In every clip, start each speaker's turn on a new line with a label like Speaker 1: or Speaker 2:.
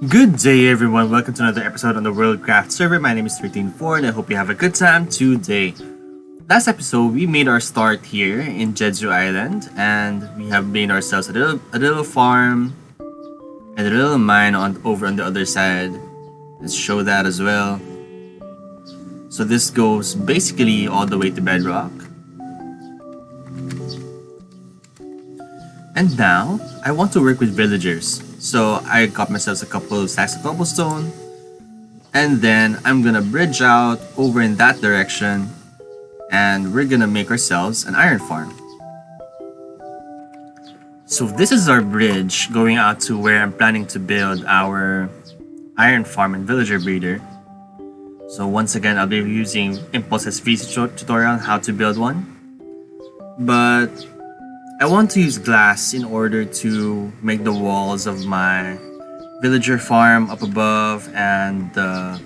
Speaker 1: Good day everyone, welcome to another episode on the WorldCraft server. My name is 134 and I hope you have a good time today. Last episode, we made our start here in Jeju Island and we have made ourselves a little farm and a little mine over on the other side. Let's show that as well. So this goes basically all the way to bedrock. And now, I want to work with villagers. So I got myself a couple of stacks of cobblestone. And then I'm gonna bridge out over in that direction. And we're gonna make ourselves an iron farm. So this is our bridge going out to where I'm planning to build our iron farm and villager breeder. So once again, I'll be using Impulse's free tutorial on how to build one. But I want to use glass in order to make the walls of my villager farm up above and the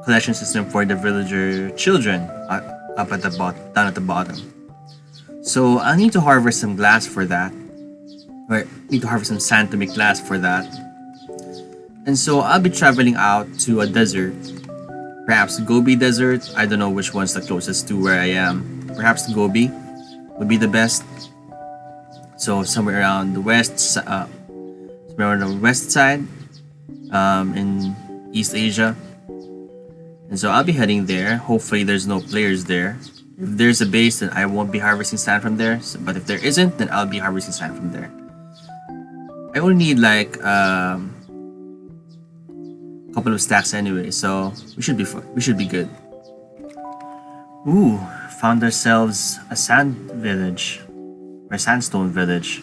Speaker 1: collection system for the villager children up at the down at the bottom. So I need to harvest some glass for that. Or need to harvest some sand to make glass for that. And so I'll be traveling out to a desert. Perhaps Gobi Desert. I don't know which one's the closest to where I am. Perhaps Gobi would be the best. So somewhere around the west side in East Asia. And so I'll be heading there. Hopefully there's no players there. If there's a base, then I won't be harvesting sand from there. But if there isn't, then I'll be harvesting sand from there. I only need like a couple of stacks anyway, so we should be fine. We should be good. Ooh, found ourselves a sand village. Or sandstone village.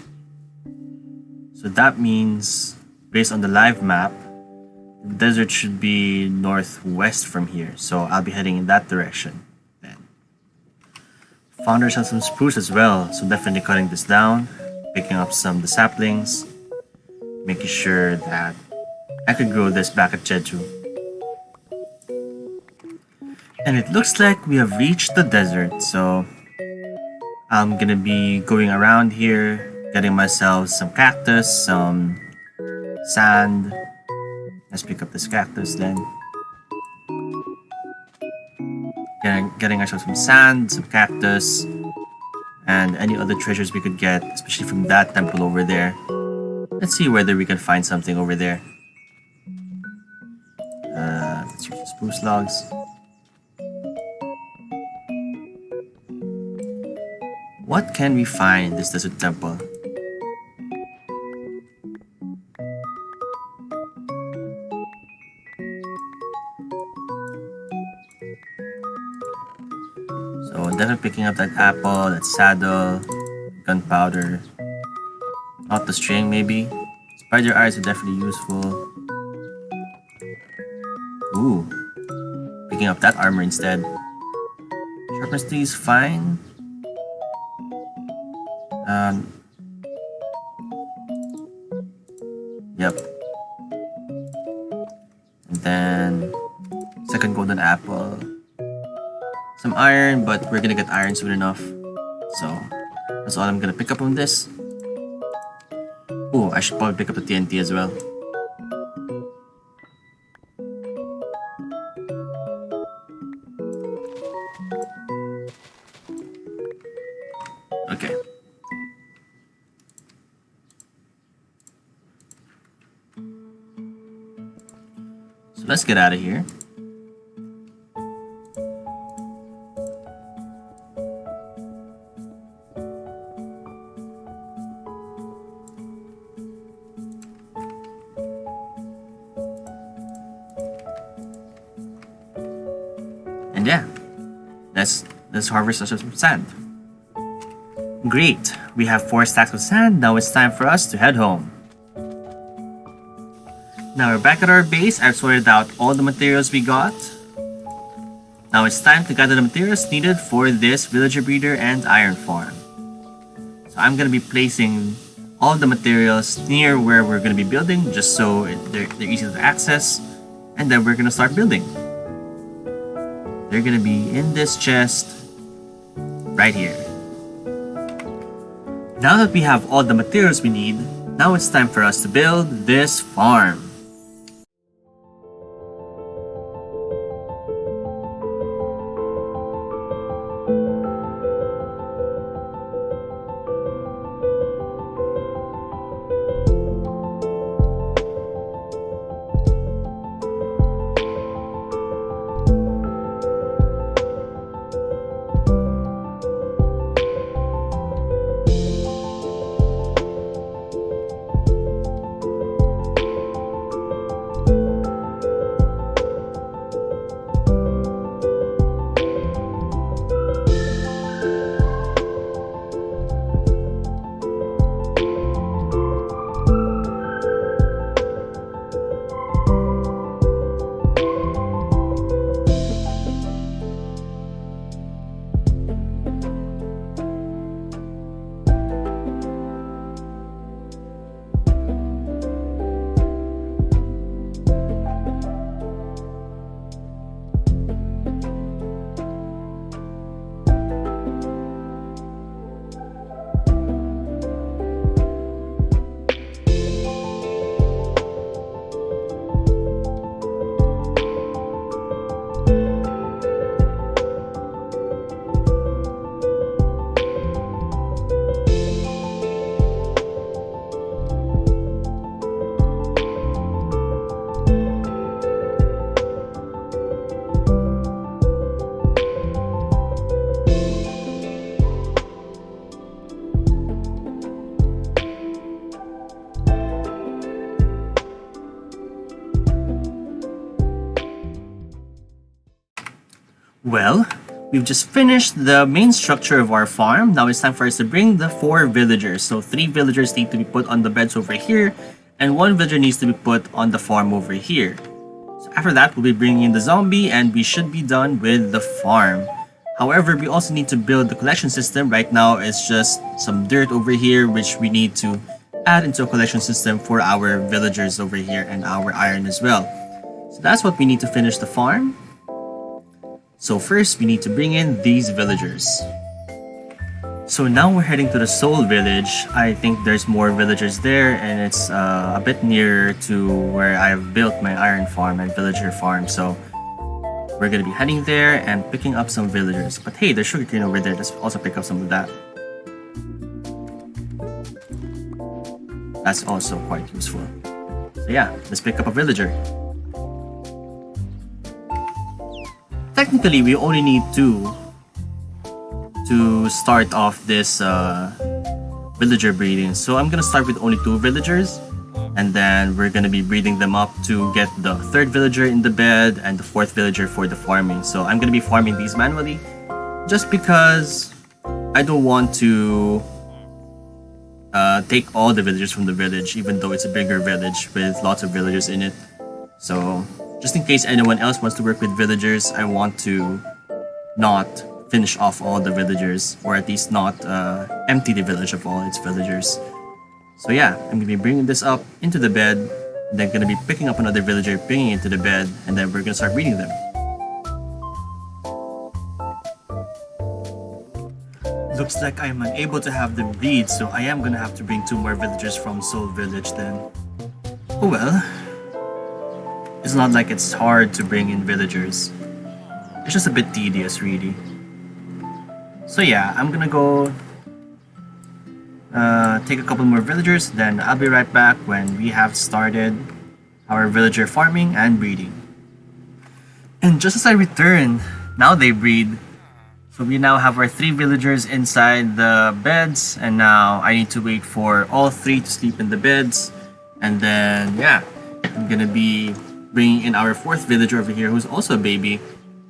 Speaker 1: So that means, based on the live map, the desert should be northwest from here. So I'll be heading in that direction then. Found ourselves some spruce as well. So definitely cutting this down, picking up some of the saplings, making sure that I could grow this back at Jeju. And it looks like we have reached the desert, so I'm gonna be going around here, getting myself some cactus, some sand. Let's pick up this cactus then. Getting ourselves some sand, some cactus, and any other treasures we could get, especially from that temple over there. Let's see whether we can find something over there. Let's use the spruce logs. What can we find in this desert temple? So definitely picking up that apple, that saddle, gunpowder, not the string maybe. Spider eyes are definitely useful. Ooh, picking up that armor instead. Sharpness 3 is fine. Yep. And then second golden apple. Some iron, but we're gonna get iron soon enough. So that's all I'm gonna pick up on this. Oh, I should probably pick up the TNT as well. Okay. So let's get out of here. And yeah, let's harvest some sand. Great, we have 4 stacks of sand. Now it's time for us to head home. Now we're back at our base. I've sorted out all the materials we got. Now it's time to gather the materials needed for this villager breeder and iron farm. So I'm gonna be placing all the materials near where we're gonna be building, just so they're easy to access, and then we're gonna start building. They're gonna be in this chest right here. Now that we have all the materials we need, now it's time for us to build this farm. Well, we've just finished the main structure of our farm. Now it's time for us to bring the 4 villagers. So 3 villagers need to be put on the beds over here, and 1 villager needs to be put on the farm over here. So after that, we'll be bringing in the zombie, and we should be done with the farm. However, we also need to build the collection system. Right now, it's just some dirt over here, which we need to add into a collection system for our villagers over here and our iron as well. So that's what we need to finish the farm. So first, we need to bring in these villagers. So now we're heading to the Soul Village. I think there's more villagers there, and it's a bit nearer to where I've built my iron farm and villager farm. So we're gonna be heading there and picking up some villagers. But hey, there's sugarcane over there. Let's also pick up some of that. That's also quite useful. So yeah, let's pick up a villager. Technically, we only need 2 to start off this villager breeding. So I'm gonna start with only 2 villagers, and then we're gonna be breeding them up to get the 3rd villager in the bed and the 4th villager for the farming. So I'm gonna be farming these manually, just because I don't want to take all the villagers from the village, even though it's a bigger village with lots of villagers in it. So just in case anyone else wants to work with villagers, I want to not finish off all the villagers, or at least not empty the village of all its villagers. So yeah, I'm going to be bringing this up into the bed, and then going to be picking up another villager, bringing it to the bed, and then we're going to start breeding them. Looks like I'm unable to have them breed, so I am going to have to bring 2 more villagers from Soul Village then. Oh well. It's not like it's hard to bring in villagers. It's just a bit tedious, really. So yeah, I'm gonna go take a couple more villagers, then I'll be right back when we have started our villager farming and breeding. And just as I return, now they breed. So we now have our 3 villagers inside the beds, and now I need to wait for all 3 to sleep in the beds. And then yeah, I'm gonna be bringing in our 4th villager over here, who's also a baby,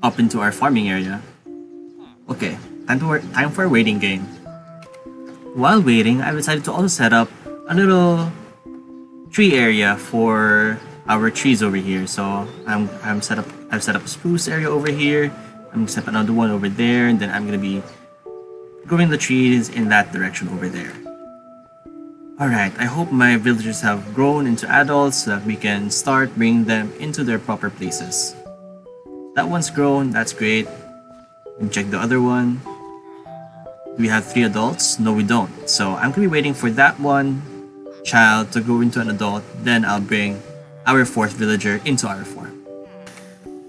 Speaker 1: up into our farming area. Okay, time for a waiting game. While waiting, I've decided to also set up a little tree area for our trees over here. So I've set up a spruce area over here. I'm gonna set up another one over there, and then I'm gonna be growing the trees in that direction over there. Alright, I hope my villagers have grown into adults so that we can start bringing them into their proper places. That one's grown, that's great. And check the other one. Do we have 3 adults? No, we don't. So I'm gonna be waiting for that one child to grow into an adult, then I'll bring our 4th villager into our farm.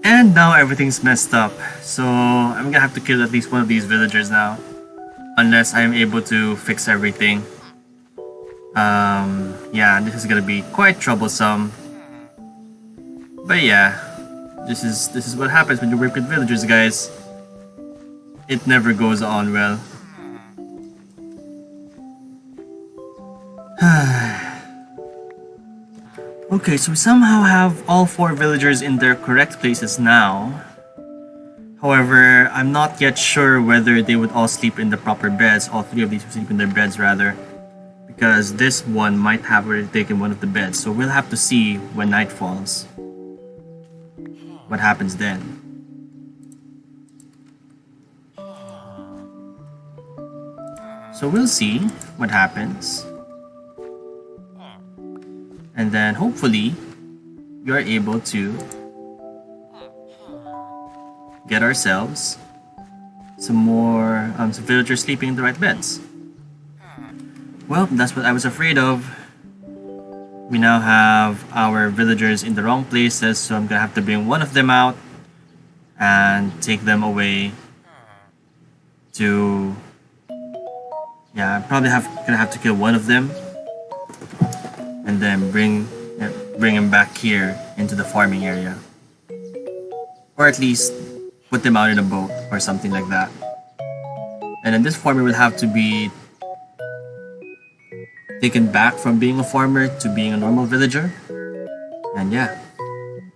Speaker 1: And now everything's messed up. So I'm gonna have to kill at least one of these villagers now, unless I'm able to fix everything. Yeah, this is gonna be quite troublesome. But yeah, this is what happens when you work with villagers, guys. It never goes on well. Okay, so we somehow have all 4 villagers in their correct places now. However, I'm not yet sure whether they would all sleep in the proper beds. All 3 of these would sleep in their beds rather, because this one might have already taken one of the beds. So we'll have to see when night falls what happens then. So we'll see what happens, and then hopefully we are able to get ourselves some more some villagers sleeping in the right beds. Well, that's what I was afraid of. We now have our villagers in the wrong places, so I'm gonna have to bring one of them out and take them away to... Yeah, I'm probably gonna have to kill one of them and then bring him back here into the farming area, or at least put them out in a boat or something like that. And then this farmer will have to be taken back from being a farmer to being a normal villager. And yeah,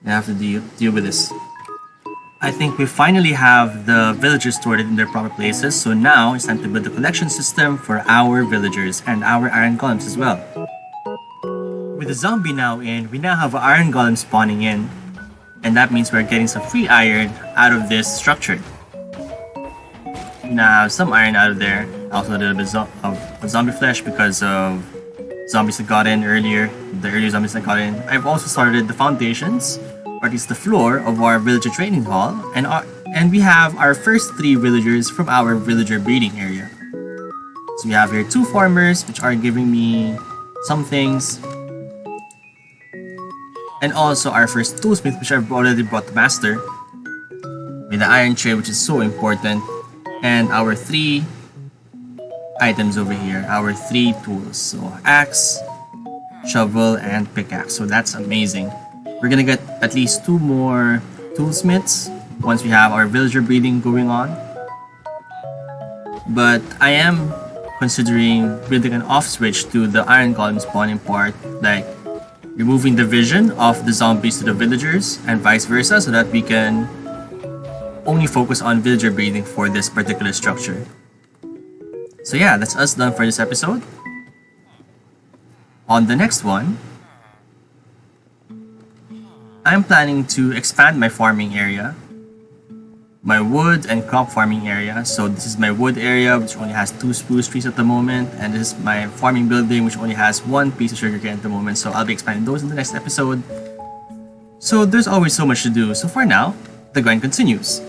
Speaker 1: I have to deal with this. I think we finally have the villagers stored in their proper places, so now it's time to build a collection system for our villagers and our iron golems as well. With the zombie now in, we now have iron golems spawning in, and that means we're getting some free iron out of this structure. We now have some iron out of there, also a little bit of zombie flesh because of zombies that got in earlier, the earlier zombies that got in. I've also started the foundations, or at least the floor of our villager training hall, and we have our first 3 villagers from our villager breeding area. So we have here 2 farmers, which are giving me some things, and also our first toolsmith, which I've already brought to master, with the iron tray, which is so important, and our 3 items over here, our 3 tools, so axe, shovel, and pickaxe. So that's amazing. We're gonna get at least 2 more toolsmiths once we have our villager breeding going on. But I am considering building an off switch to the iron golem spawning part, like removing the vision of the zombies to the villagers and vice versa, so that we can only focus on villager breeding for this particular structure. So yeah, that's us done for this episode. On the next one, I'm planning to expand my farming area, my wood and crop farming area. So this is my wood area, which only has 2 spruce trees at the moment, and this is my farming building, which only has 1 piece of sugarcane at the moment. So I'll be expanding those in the next episode. So there's always so much to do. So for now, the grind continues.